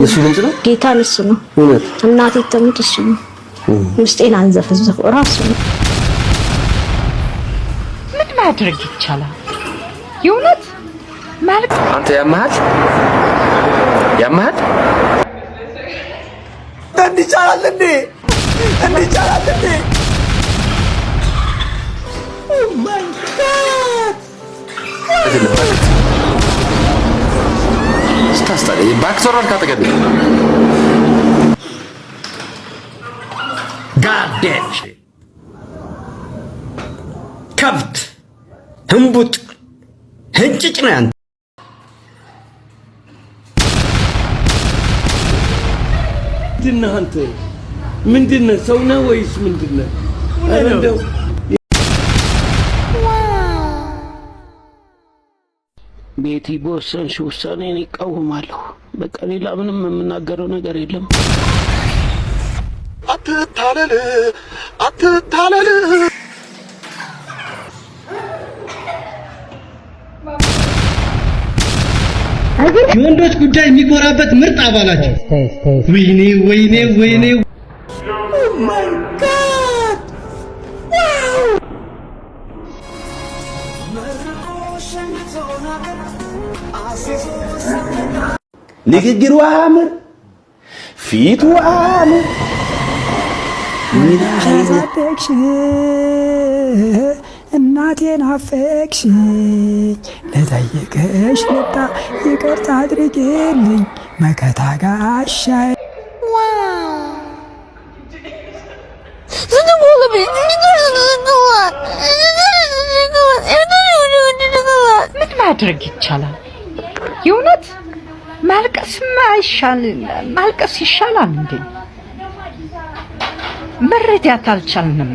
እሱ ድምጽ ነው ጌታ እሱ ነው እውነት እናቴ ተምት እሱ ነው ውስጤን አንዘፈዘፈው ራሱ ነው። ምን ማድረግ ይቻላል? የእውነት ማለት አንተ ያማሃል እንዲቻላል እንዴ ኦ ማይ ጋድ ስታስታለ ባክሰራል ካተገደ ጋዴች ከብት ህንቡጥ ህንጭጭ ነው አንተ ምንድነህ አንተ ምንድነህ ሰው ነህ ወይስ ምንድነህ? እንደው ቤቲ በወሰንሽ ውሳኔን ይቃወማለሁ። በቃ ሌላ ምንም የምናገረው ነገር የለም። አትታለል የወንዶች ጉዳይ የሚጎራበት ምርጥ አባላችሁ ወይኔ ኦ ማይ ጋድ ንግግሩ አምር ፊቱ አምር ናፈቅሽ እናቴን አፈቅሽኝ ለጠየቀሽ ልጣ ይቅርታ አድርጌልኝ መከታ ጋሻይ ምን ማድረግ ይቻላል? የእውነት ማልቀስ ይሻላል እንዴ? መረዳት አልቻልንም።